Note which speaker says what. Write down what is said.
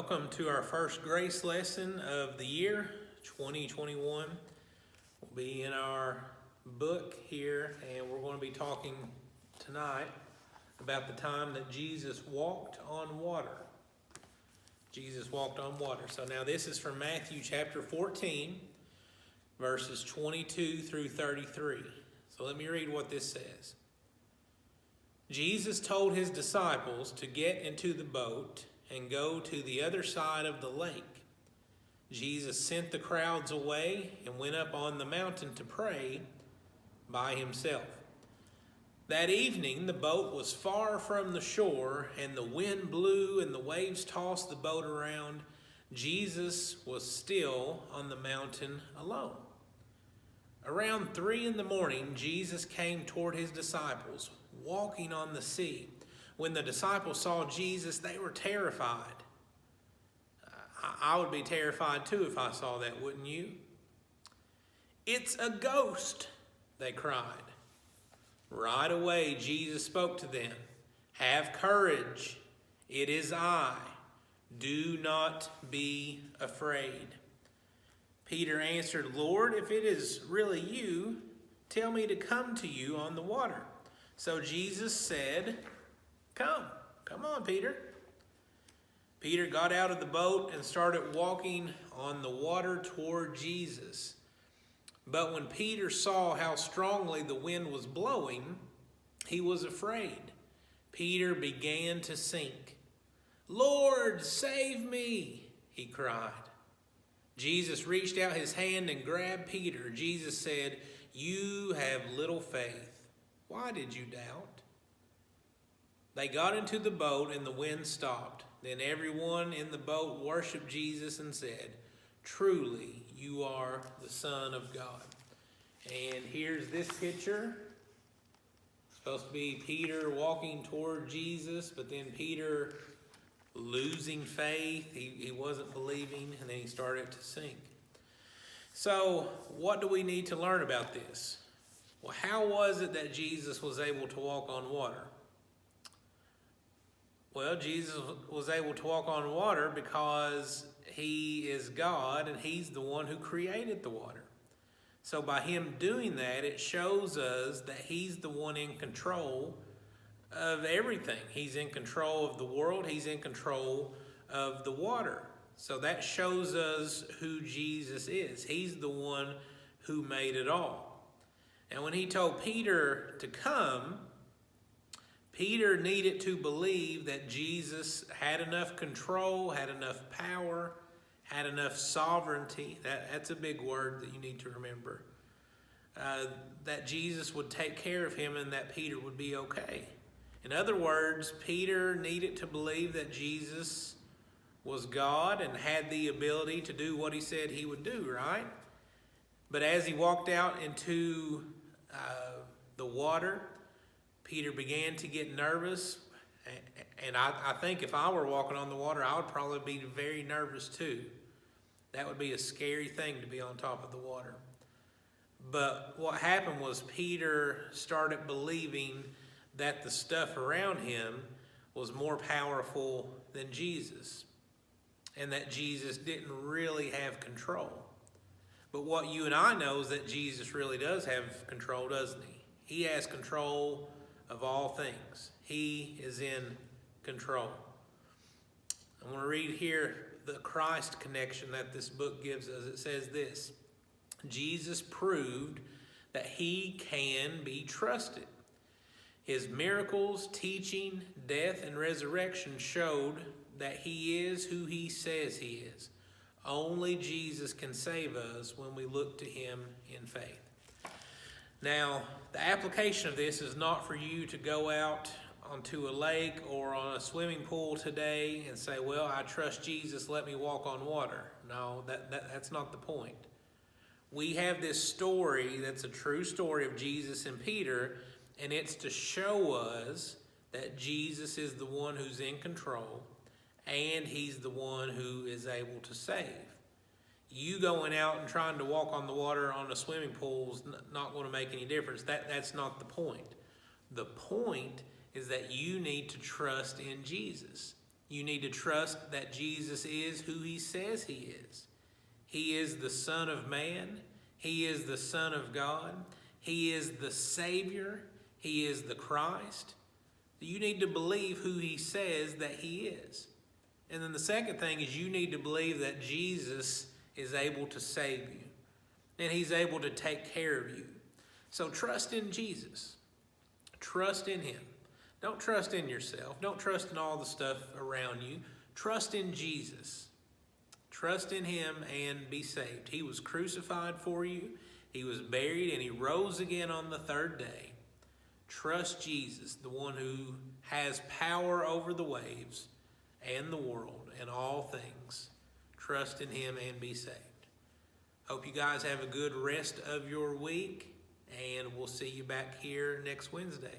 Speaker 1: Welcome to our first grace lesson of the year, 2021. We'll be in our book here, and we're going to be talking tonight about the time that Jesus walked on water. Jesus walked on water. So now this is from Matthew chapter 14, verses 22 through 33. So let me read what this says. Jesus told his disciples to get into the boat and go to the other side of the lake. Jesus sent the crowds away and went up on the mountain to pray by himself. That evening, the boat was far from the shore, and the wind blew and the waves tossed the boat around. Jesus was still on the mountain alone. Around 3 a.m, Jesus came toward his disciples, walking on the sea. When the disciples saw Jesus, they were terrified. I would be terrified too if I saw that, wouldn't you? "It's a ghost," they cried. Right away, Jesus spoke to them. "Have courage. It is I. Do not be afraid." Peter answered, "Lord, if it is really you, tell me to come to you on the water." So Jesus said, Come on, Peter." Peter got out of the boat and started walking on the water toward Jesus. But when Peter saw how strongly the wind was blowing, he was afraid. Peter began to sink. "Lord, save me," he cried. Jesus reached out his hand and grabbed Peter. Jesus said, "You have little faith. Why did you doubt?" They got into the boat and the wind stopped. Then everyone in the boat worshiped Jesus and said, "Truly, you are the Son of God." And here's this picture. It's supposed to be Peter walking toward Jesus, but then Peter losing faith. He wasn't believing, and then he started to sink. So what do we need to learn about this? Well, how was it that Jesus was able to walk on water? Well, Jesus was able to walk on water because he is God and he's the one who created the water. So by him doing that, it shows us that he's the one in control of everything. He's in control of the world. He's in control of the water. So that shows us who Jesus is. He's the one who made it all. And when he told Peter to come, Peter needed to believe that Jesus had enough control, had enough power, had enough sovereignty. That's a big word that you need to remember. That Jesus would take care of him and that Peter would be okay. In other words, Peter needed to believe that Jesus was God and had the ability to do what he said he would do, right? But as he walked out into the water, Peter began to get nervous, and I think if I were walking on the water, I would probably be very nervous too. That would be a scary thing to be on top of the water. But what happened was Peter started believing that the stuff around him was more powerful than Jesus, and that Jesus didn't really have control. But what you and I know is that Jesus really does have control, doesn't he? He has control of all things. He is in control. I want to read here the Christ connection that this book gives us. It says this: Jesus proved that he can be trusted. His miracles, teaching, death, and resurrection showed that he is who he says he is. Only Jesus can save us when we look to him in faith. Now, the application of this is not for you to go out onto a lake or on a swimming pool today and say, "Well, I trust Jesus, let me walk on water." No, that's not the point. We have this story that's a true story of Jesus and Peter, and it's to show us that Jesus is the one who's in control and he's the one who is able to save. You going out and trying to walk on the water on a swimming pool is not going to make any difference. That's not the point. The point is that you need to trust in Jesus. You need to trust that Jesus is who he says he is. He is the Son of Man. He is the Son of God. He is the Savior. He is the Christ. You need to believe who he says that he is. And then the second thing is you need to believe that Jesus is able to save you. And he's able to take care of you. So trust in Jesus. Trust in him. Don't trust in yourself. Don't trust in all the stuff around you. Trust in Jesus. Trust in him and be saved. He was crucified for you. He was buried and he rose again on the third day. Trust Jesus, the one who has power over the waves and the world and all things. Trust in him and be saved. Hope you guys have a good rest of your week, and we'll see you back here next Wednesday.